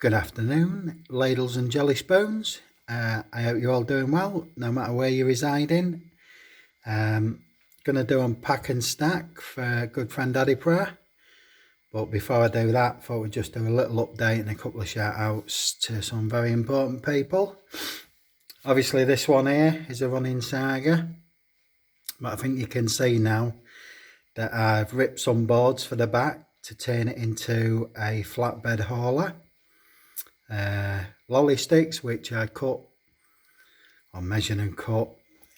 Good afternoon, ladles and jelly spoons. I hope you're all doing well, no matter where you're residing. Going to do unpack and stack for good friend Daddy Prayer. But before I do that, I thought we'd just do a little update and a couple of shout outs to some very important people. Obviously this one here is a running saga, but I think you can see now that I've ripped some boards for the back to turn it into a flatbed hauler. Lolly sticks, which I cut or measured and cut.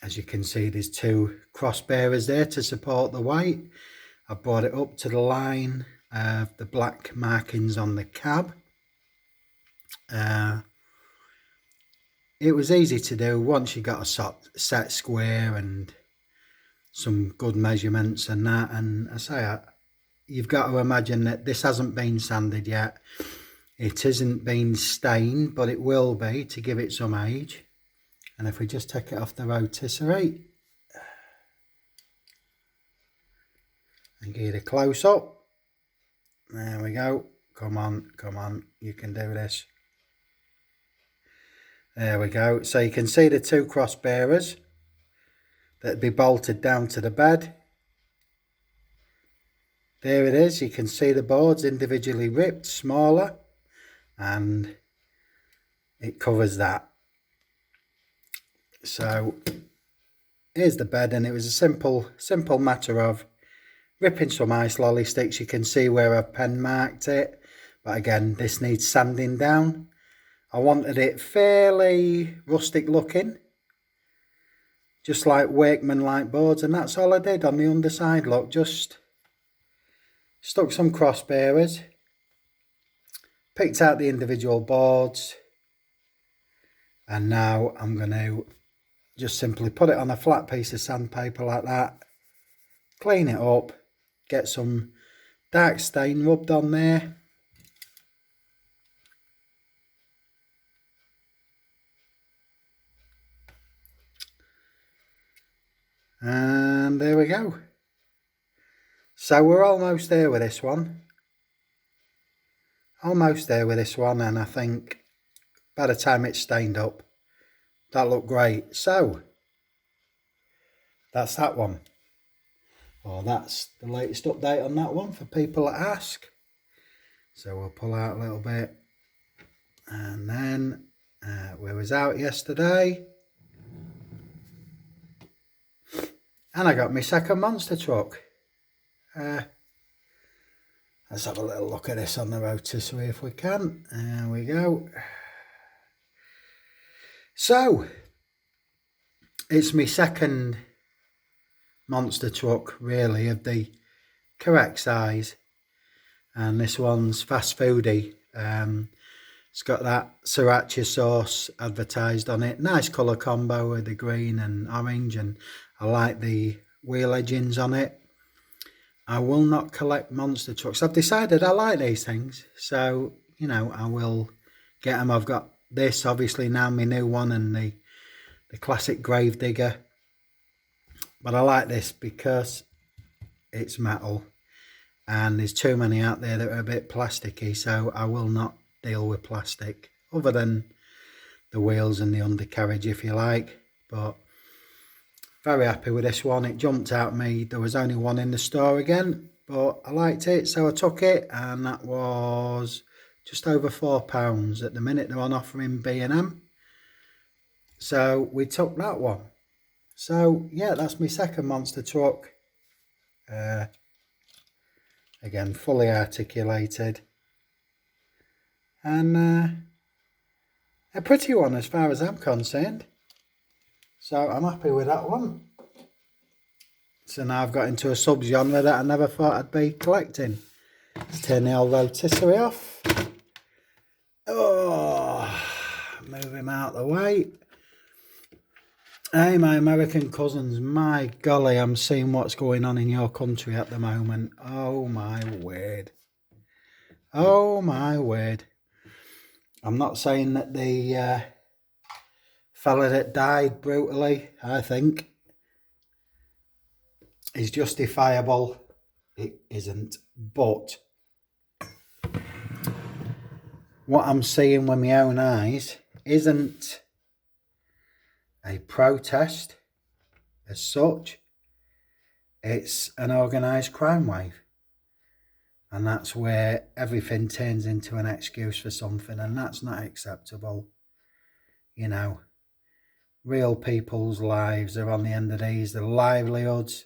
As you can see, there's two cross bearers there to support the weight. I brought it up to the line of the black markings on the cab. It was easy to do once you got a set square and some good measurements and that. And I say, you've got to imagine that this hasn't been sanded yet. It isn't been stained, but it will be to give it some age. And if we just take it off the rotisserie and get a close up, there we go. Come on, you can do this. There we go. So you can see the two cross bearers that'd be bolted down to the bed. There it is. You can see the boards individually ripped, smaller, and it covers that. So here's the bed, and it was a simple matter of ripping some ice lolly sticks. You can see where I've pen marked it, but again, this needs sanding down. I wanted it fairly rustic looking, just like workman like boards, and that's all I did on the underside. Look, just stuck some cross bearers, picked out the individual boards, and now I'm going to just simply put it on a flat piece of sandpaper like that, clean it up, get some dark stain rubbed on there, and there we go. So we're almost there with this one. Almost there with this one, and I think by the time it's stained up, that looked great. So that's that one. Well, that's the latest update on that one for people that ask. So we'll pull out a little bit, and then we was out yesterday, and I got my second monster truck. Let's have a little look at this on the rotisserie if we can. There we go. So it's my second monster truck, really, of the correct size, and this one's fast foodie. It's got that sriracha sauce advertised on it. Nice colour combo with the green and orange, and I like the wheel edgings on it. I will not collect monster trucks. I've decided I like these things, so you know, I will get them. I've got this obviously now, my new one, and the classic Gravedigger, but I like this because it's metal, and there's too many out there that are a bit plasticky, so I will not deal with plastic other than the wheels and the undercarriage, if you like. But very happy with this one. It jumped out at me. There was only one in the store again, but I liked it, so I took it, and that was just over £4 at the minute. They're on offer in B&M, so we took that one. So yeah, that's my second monster truck. Again, fully articulated, and a pretty one as far as I'm concerned. So I'm happy with that one. So now I've got into a sub-genre that I never thought I'd be collecting. Let's turn the old rotisserie off. Oh, move him out of the way. Hey, my American cousins, my golly, I'm seeing what's going on in your country at the moment. Oh my word. Oh my word. I'm not saying that the fella that died brutally, I think, is justifiable. It isn't. But what I'm seeing with my own eyes isn't a protest as such. It's an organised crime wave. And that's where everything turns into an excuse for something, and that's not acceptable. You know, real people's lives are on the end of these, their livelihoods.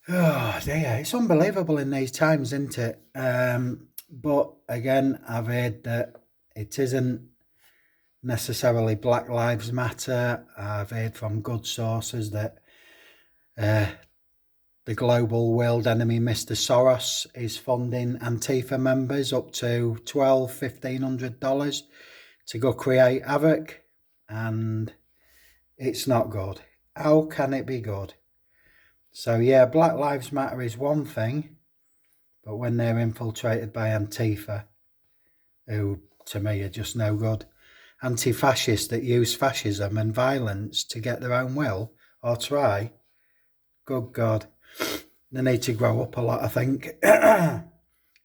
Oh dear, it's unbelievable in these times, isn't it? But again, I've heard that it isn't necessarily Black Lives Matter. I've heard from good sources that the global world enemy, Mr Soros, is funding Antifa members up to $1,200-$1,500 to go create havoc, and it's not good. How can it be good? So yeah, Black Lives Matter is one thing, but when they're infiltrated by Antifa, who to me are just no good, anti-fascists that use fascism and violence to get their own will, or try, good God, they need to grow up a lot, I think.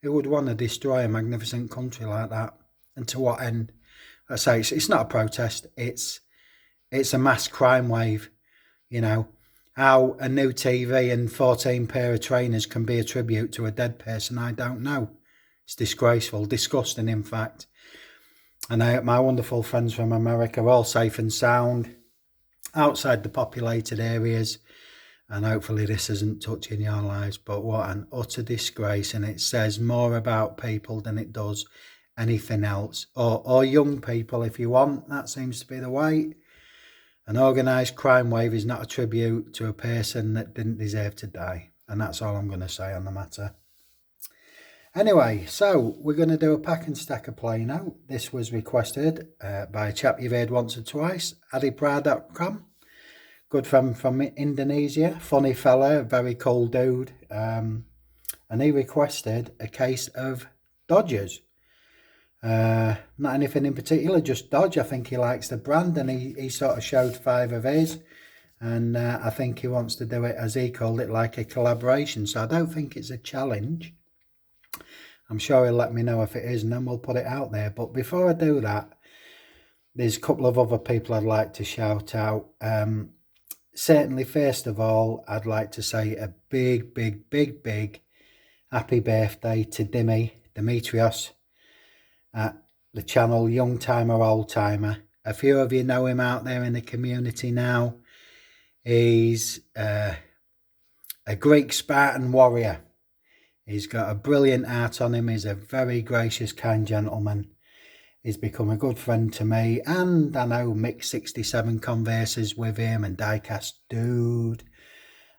Who would want to destroy a magnificent country like that? And to what end? I say it's not a protest, it's a mass crime wave. You know, how a new TV and 14 pair of trainers can be a tribute to a dead person, I don't know. It's disgraceful, disgusting in fact. And my wonderful friends from America are all safe and sound outside the populated areas, and hopefully this isn't touching your lives. But what an utter disgrace, and it says more about people than it does anything else. Or young people, if you want. That seems to be the way. An organised crime wave is not a tribute to a person that didn't deserve to die. And that's all I'm going to say on the matter. Anyway, so we're going to do a pack and Stack-A-Plano. This was requested by a chap you've heard once or twice, adipra.com. Good friend from Indonesia, funny fella, very cool dude. And he requested a case of Dodgers. Not anything in particular, just Dodge. I think he likes the brand, and he sort of showed 5 of his. And I think he wants to do it, as he called it, like a collaboration. So I don't think it's a challenge. I'm sure he'll let me know if it is, and then we'll put it out there. But before I do that, there's a couple of other people I'd like to shout out. Certainly, first of all, I'd like to say a big happy birthday to Demetrios at the channel Young Timer Old Timer. A few of you know him out there in the community now. He's a Greek Spartan warrior. He's got a brilliant art on him. He's a very gracious, kind gentleman. He's become a good friend to me, and I know Mick67 converses with him, and Diecast Dude,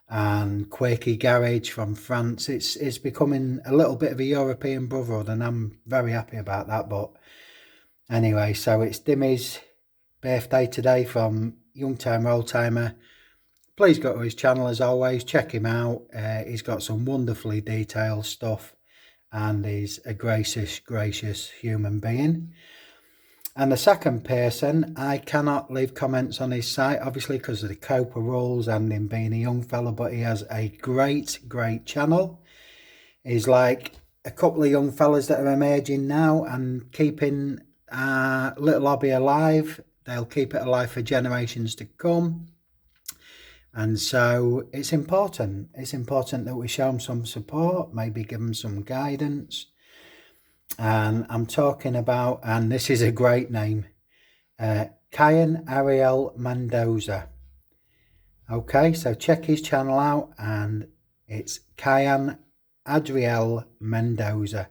and Quakey Garage from France. It's becoming a little bit of a European brotherhood, and I'm very happy about that. But anyway, so it's Dimmy's birthday today from Young Timer Old Timer. Please go to his channel as always, check him out. He's got some wonderfully detailed stuff, and he's a gracious human being. And the second person, I cannot leave comments on his site, obviously because of the COPA rules and him being a young fella, but he has a great channel. He's like a couple of young fellas that are emerging now and keeping our little hobby alive. They'll keep it alive for generations to come. And so it's important. It's important that we show them some support, maybe give them some guidance. And I'm talking about, and this is a great name, Kyan Ariel Mendoza. Okay, so check his channel out, and it's Kyan Adriel Mendoza.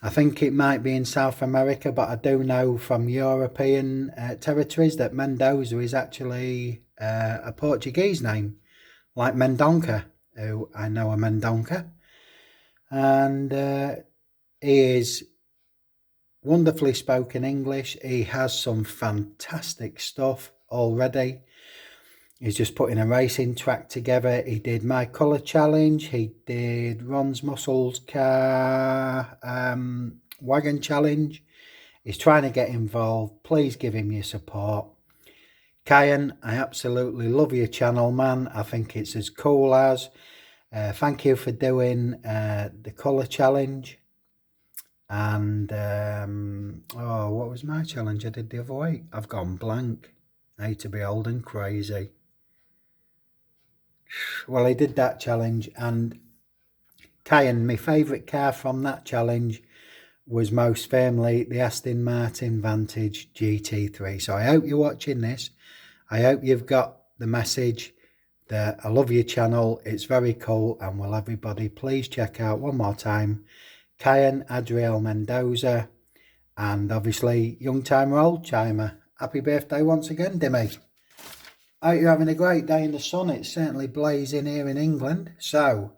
I think it might be in South America, but I do know from European territories that Mendoza is actually a Portuguese name, like Mendonca, who I know a Mendonca. And he is wonderfully spoken English. He has some fantastic stuff already. He's just putting a racing track together. He did My Colour Challenge. He did Ron's Muscles Car Wagon Challenge. He's trying to get involved. Please give him your support. Kyan, I absolutely love your channel, man. I think it's as cool as. Thank you for doing the Colour Challenge. And oh, what was my challenge I did the other week? I've gone blank. I hate to be old and crazy. Well, I did that challenge, and Cayenne, my favourite car from that challenge was most firmly the Aston Martin Vantage GT3. So I hope you're watching this. I hope you've got the message that I love your channel. It's very cool, and will everybody please check out one more time Cayenne Adriel Mendoza, and obviously young timer, old timer. Happy birthday once again, Dimmy. I hope you're having a great day in the sun. It's certainly blazing here in England. So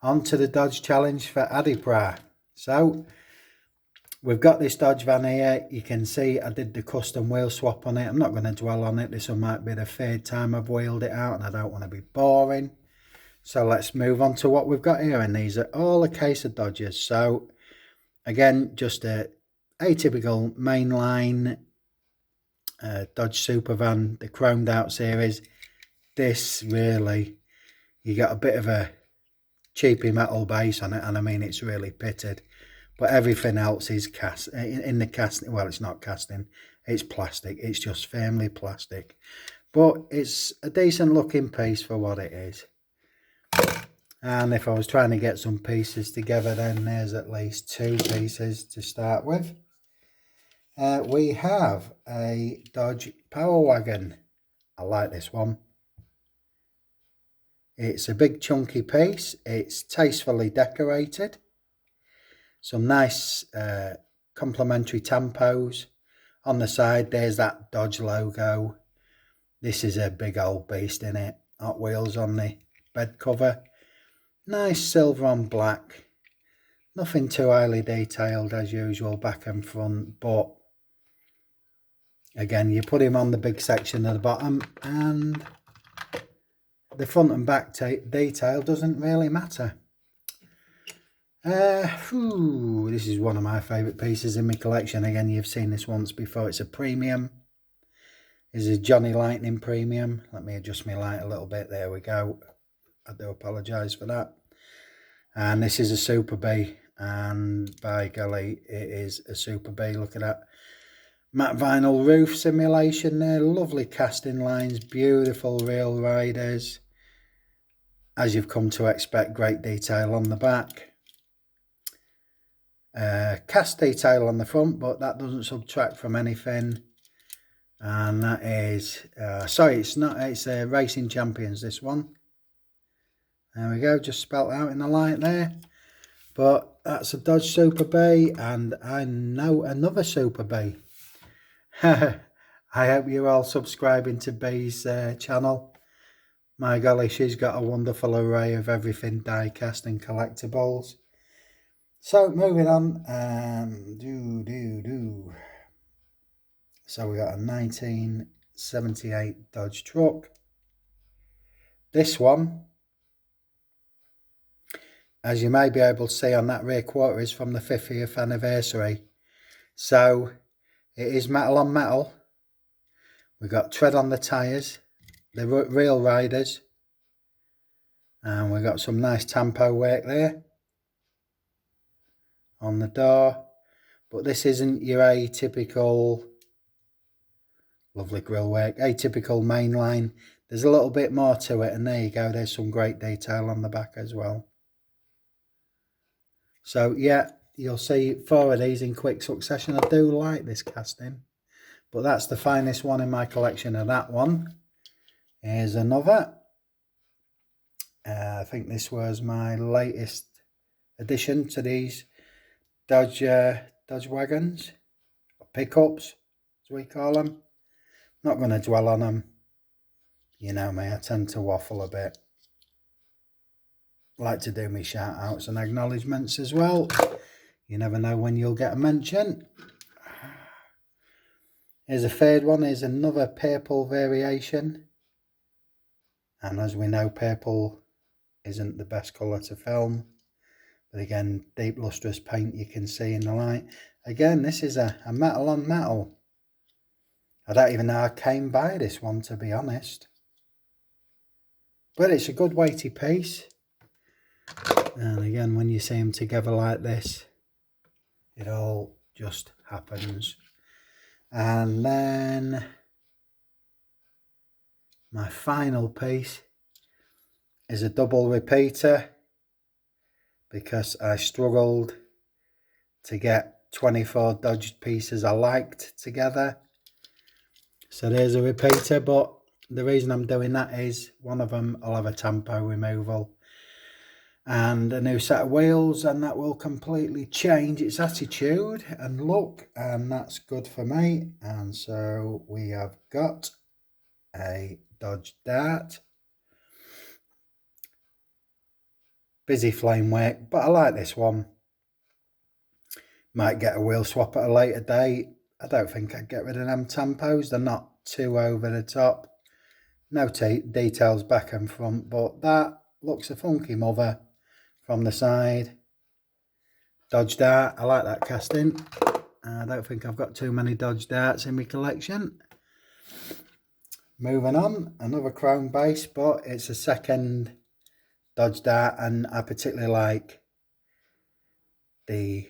on to the Dodge challenge for Adipra. So we've got this Dodge van here. You can see I did the custom wheel swap on it. I'm not going to dwell on it. This might be the third time I've wheeled it out, and I don't want to be boring. So let's move on to what we've got here. And these are all a case of Dodges. So again, just a atypical mainline Dodge Supervan, the chromed out series. This really, you got a bit of a cheapy metal base on it, and I mean it's really pitted, but everything else is cast in the casting. Well, it's not casting, it's plastic. It's just firmly plastic, but it's a decent looking piece for what it is. And if I was trying to get some pieces together, then there's at least two pieces to start with. We have a Dodge Power Wagon. I like this one. It's a big chunky piece. It's tastefully decorated. Some nice complementary tampos. On the side, there's that Dodge logo. This is a big old beast in it. Hot Wheels on the bed cover. Nice silver on black. Nothing too highly detailed as usual, back and front, but again, you put him on the big section at the bottom, and the front and back detail doesn't really matter. This is one of my favourite pieces in my collection. Again, you've seen this once before. It's a premium. This is Johnny Lightning Premium. Let me adjust my light a little bit. There we go. I do apologise for that. And this is a Super B. And by golly, it is a Super B. Look at that matte vinyl roof simulation there. Lovely casting lines. Beautiful real riders. As you've come to expect, great detail on the back. Cast detail on the front, but that doesn't subtract from anything. And that is, sorry, it's not, it's Racing Champions, this one. There we go, just spelt out in the light there. But that's a Dodge Super B, and I know another Super B. I hope you're all subscribing to B's channel. My golly, she's got a wonderful array of everything die-cast and collectibles. So moving on, So we got a 1978 Dodge truck. This one, as you may be able to see on that rear quarter, is from the 50th anniversary. So it is metal on metal. We got tread on the tyres, the real riders, and we got some nice tampo work there on the door. But this isn't your atypical, lovely grille work, atypical mainline. There's a little bit more to it, and there you go, there's some great detail on the back as well. So yeah, you'll see 4 of these in quick succession. I do like this casting, but that's the finest one in my collection of that one. Here's another. I think this was my latest addition to these Dodge wagons, or pickups as we call them. Not going to dwell on them. You know me, I tend to waffle a bit. Like to do me shout outs and acknowledgements as well. You never know when you'll get a mention. Here's a third one. Here's another purple variation. And as we know, purple isn't the best colour to film. But again, deep lustrous paint you can see in the light. Again, this is a metal on metal. I don't even know how I came by this one, to be honest. But it's a good weighty piece. And again, when you see them together like this, It all just happens. And then my final piece is a double repeater, because I struggled to get 24 Dodgy pieces I liked together. So there's a repeater, but the reason I'm doing that is one of them will have a tampo removal and a new set of wheels, and that will completely change its attitude and look, and that's good for me. And so we have got a Dodge Dart, busy flame work, but I like this one. Might get a wheel swap at a later date. I don't think I'd get rid of them tampos. They're not too over the top. No details back and front, but that looks a funky mother from the side. Dodge Dart, I like that casting. I don't think I've got too many Dodge Darts in my collection. Moving on, another chrome base, but it's a second Dodge Dart, and I particularly like the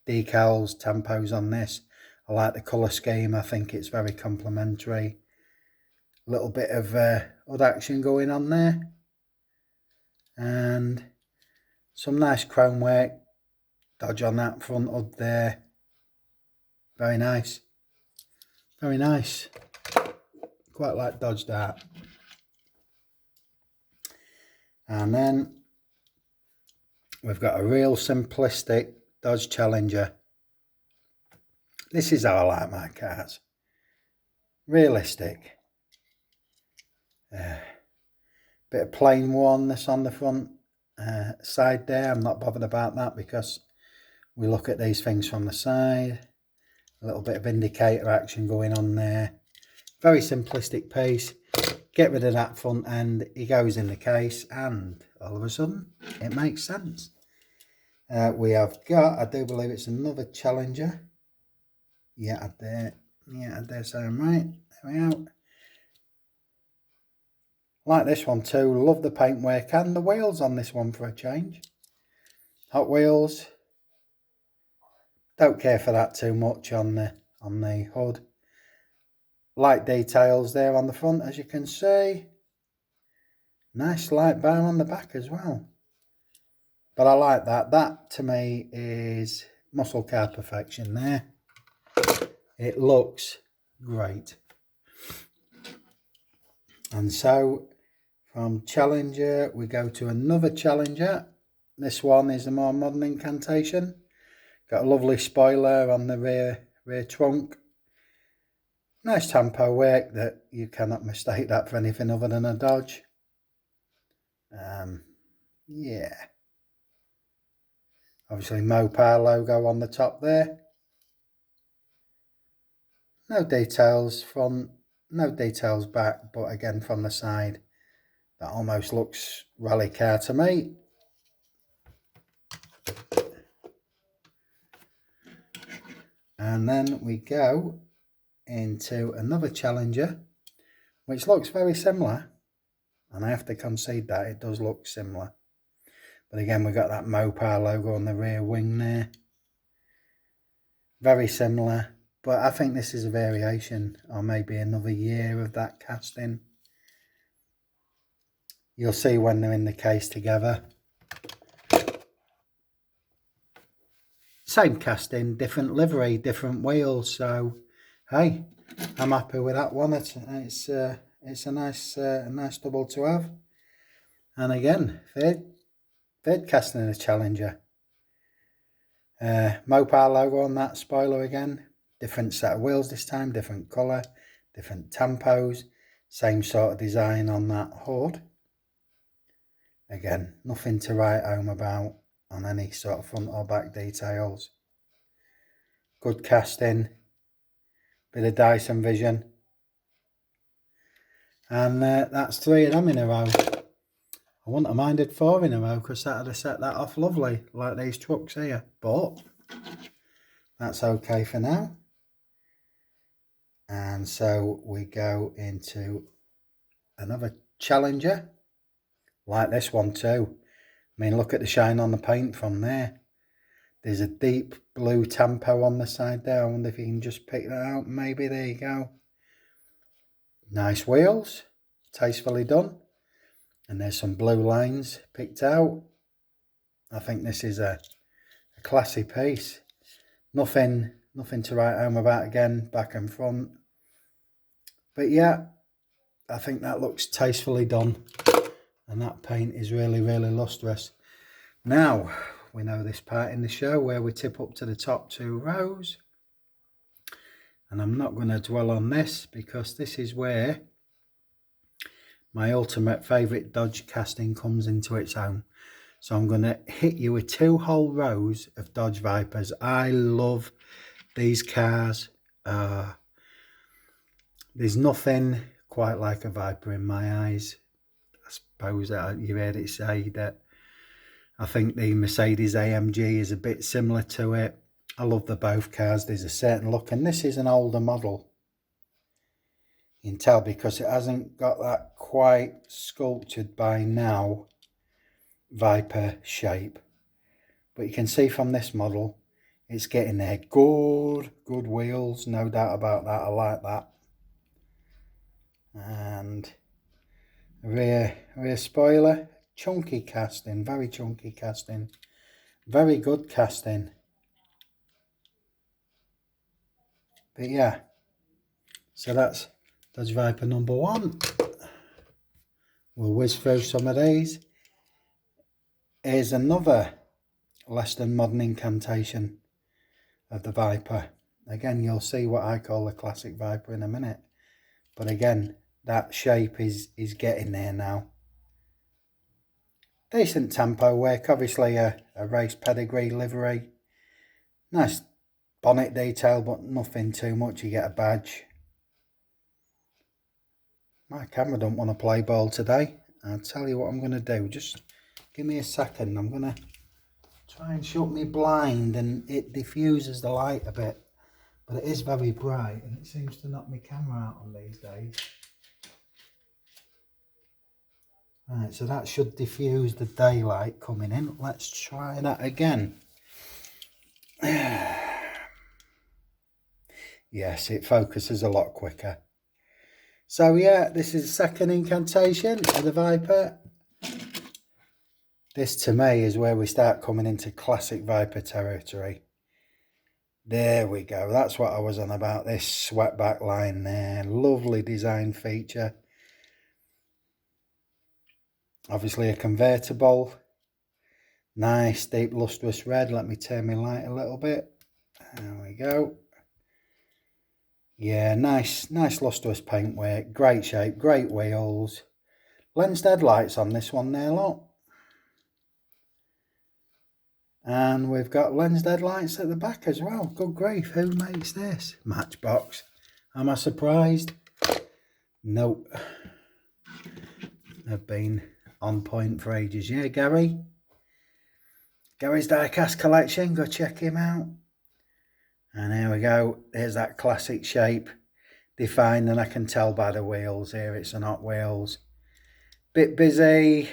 decals, tampos on this. I like the colour scheme. I think it's very complimentary. A little bit of hood action going on there, and some nice chrome work. Dodge on that front hood there. Very nice. Very nice. Quite like Dodge Dart. And then we've got a real simplistic Dodge Challenger. This is how I like my cars. Realistic. Bit of plain oneness on the front side there. I'm not bothered about that because we look at these things from the side. A little bit of indicator action going on there. Very simplistic piece. Get rid of that front end. He goes in the case, and all of a sudden it makes sense. We have got, I do believe it's another Challenger. Yeah, I dare say I'm right. There we are. Like this one too. Love the paintwork and the wheels on this one for a change. Hot Wheels. Don't care for that too much on the hood. Light details there on the front, as you can see. Nice light bar on the back as well. But I like that. That to me is muscle car perfection there. It looks great. And so from Challenger we go to another Challenger. This one is a more modern incantation. Got a lovely spoiler on the rear trunk. Nice tampo work that you cannot mistake that for anything other than a Dodge. Yeah. Obviously Mopar logo on the top there. No details front, no details back, but again from the side, that almost looks rally car to me. And then we go into another Challenger, which looks very similar. And I have to concede that it does look similar. But again, we've got that Mopar logo on the rear wing there. Very similar. But I think this is a variation, or maybe another year of that casting. You'll see when they're in the case together. Same casting, different livery, different wheels. So, hey, I'm happy with that one. It's a nice double to have. And again, third casting in a Challenger. Mopar logo on that spoiler again. Different set of wheels this time, different colour, different tampos. Same sort of design on that hood. Again, nothing to write home about on any sort of front or back details. Good casting. Bit of Dyson vision. And that's 3 of them in a row. I wouldn't have minded 4 in a row because that would have set that off lovely, like these trucks here. But that's okay for now. And so we go into another Challenger, like this one too. I mean, look at the shine on the paint from there. There's a deep blue tempo on the side there. I wonder if you can just pick that out. Maybe, there you go. Nice wheels, tastefully done. And there's some blue lines picked out. I think this is a classy piece. Nothing to write home about again, back and front. But yeah, I think that looks tastefully done. And that paint is really, really lustrous. Now, we know this part in the show where we tip up to the top 2 rows. And I'm not going to dwell on this because this is where my ultimate favourite Dodge casting comes into its own. So I'm going to hit you with 2 whole rows of Dodge Vipers. I love these cars. There's nothing quite like a Viper in my eyes. I suppose that you've heard it say that I think the Mercedes AMG is a bit similar to it. I love the both cars. There's a certain look, and this is an older model. You can tell because it hasn't got that quite sculptured by now Viper shape. But you can see from this model, it's getting there. Good wheels, no doubt about that. I like that. And rear spoiler, chunky casting, very chunky casting, very good casting. But yeah, so that's Dodge Viper number 1. We'll whiz through some of these. Here's another less than modern incantation of the Viper. Again, you'll see what I call the classic Viper in a minute. But again, that shape is getting there now. Decent tempo work, obviously a race pedigree livery. Nice bonnet detail, but nothing too much. You get a badge. My camera don't want to play ball today. I'll tell you what I'm going to do. Just give me a second. I'm going to try and shut me blind and it diffuses the light a bit. But it is very bright and it seems to knock my camera out on these days. Right, so that should diffuse the daylight coming in. Let's try that again. Yes, it focuses a lot quicker. So yeah, this is the second incantation of the Viper. This to me is where we start coming into classic Viper territory. There we go. That's what I was on about. This swept back line there. Lovely design feature. Obviously a convertible. Nice deep lustrous red. Let me turn my light a little bit. There we go. Yeah, nice lustrous paintwork. Great shape, great wheels. Lensed headlights on this one there, look. And we've got lensed headlights at the back as well. Good grief, who makes this? Matchbox. Am I surprised? Nope. They've been on point for ages. Yeah, Gary. Gary's Diecast Collection. Go check him out. And here we go. Here's that classic shape. Defined, and I can tell by the wheels here. It's an Hot Wheels. Bit busy.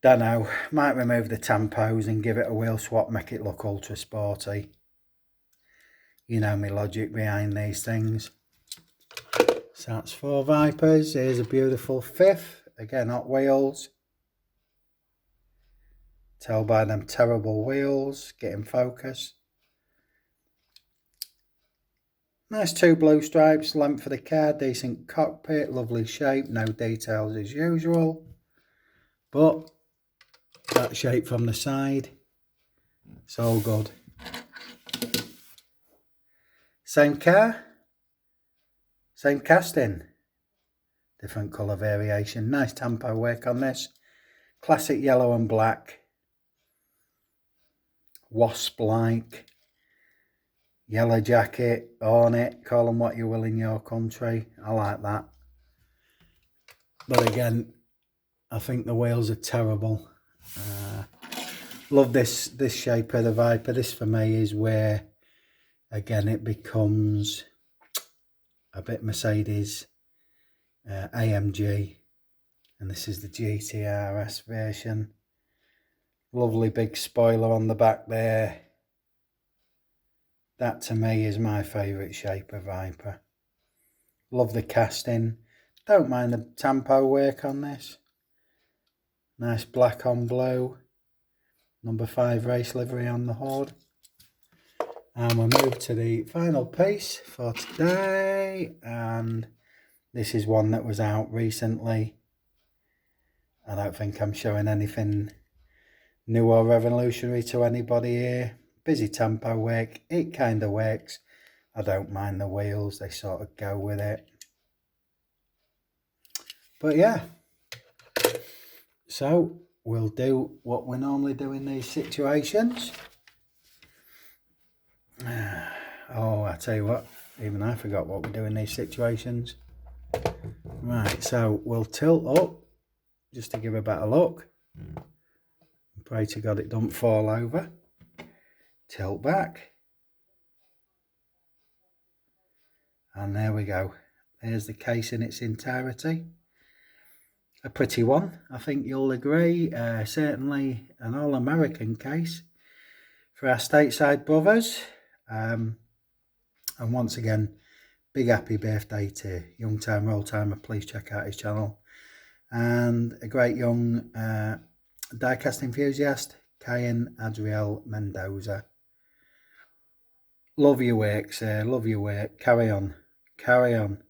Don't know. Might remove the tampos and give it a wheel swap. Make it look ultra sporty. You know my logic behind these things. So that's 4 Vipers. Here's a beautiful 5th. Again, Hot Wheels. Tell by them terrible wheels. Get in focus. Nice 2 blue stripes. Length for the car. Decent cockpit. Lovely shape. No details as usual. But that shape from the side. It's all good. Same car. Same casting. Different colour variation. Nice tempo work on this. Classic yellow and black. Wasp-like. Yellow jacket, ornate, call them what you will in your country. I like that. But again, I think the wheels are terrible. Love this shape of the Viper. This for me is where, again, it becomes a bit Mercedes AMG. And this is the GTRS version. Lovely big spoiler on the back there. That to me is my favourite shape of Viper. Love the casting. Don't mind the tampo work on this. Nice black on blue. Number 5 race livery on the hood. And we'll move to the final piece for today. And this is one that was out recently. I don't think I'm showing anything new or revolutionary to anybody here. Busy tempo work. It kind of works. I don't mind the wheels. They sort of go with it. But yeah. So we'll do what we normally do in these situations. Oh, I tell you what, even I forgot what we do in these situations. Right, so we'll tilt up just to give a better look. Pray to God it don't fall over. Tilt back. And there we go. There's the case in its entirety. A pretty one, I think you'll agree. Certainly an all-American case for our stateside brothers. And once again, big happy birthday to Young Time Roll Timer. Please check out his channel. And a great young diecast enthusiast, Mr Mendoza. Love your work, sir. Love your work. Carry on. Carry on.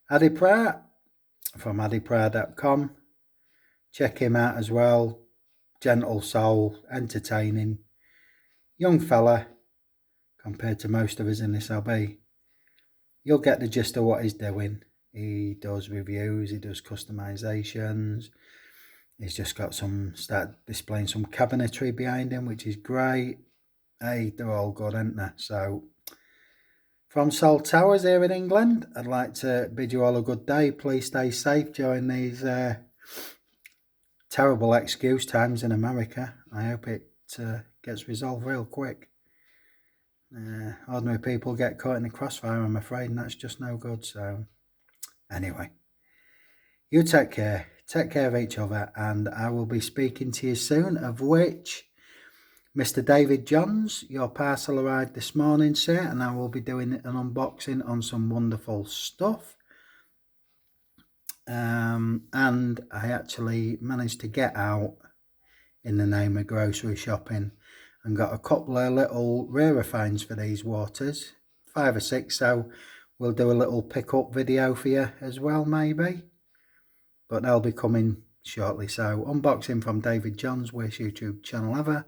Addy Pratt from addypratt.com. Check him out as well. Gentle soul, entertaining, young fella compared to most of us in this hobby. You'll get the gist of what he's doing. He does reviews, he does customizations. He's just got start displaying some cabinetry behind him, which is great. Hey, they're all good, aren't they? So, from Salt Towers here in England, I'd like to bid you all a good day. Please stay safe during these terrible excuse times in America. I hope it gets resolved real quick. Ordinary people get caught in the crossfire, I'm afraid, and that's just no good. So, anyway, you take care. Take care of each other, and I will be speaking to you soon, of which Mr. David Johns, your parcel arrived this morning, sir, and I will be doing an unboxing on some wonderful stuff. And I actually managed to get out in the name of grocery shopping and got a couple of little rarer finds for these waters, 5 or 6, so we'll do a little pick-up video for you as well, maybe. But they'll be coming shortly. So, unboxing from David Johns, worst YouTube channel ever.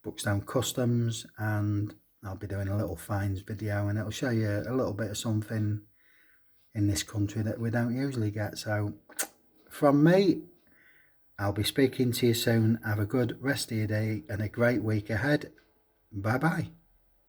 Buxton Customs, and I'll be doing a little finds video, and it'll show you a little bit of something in this country that we don't usually get. So, from me, I'll be speaking to you soon. Have a good rest of your day and a great week ahead. Bye-bye.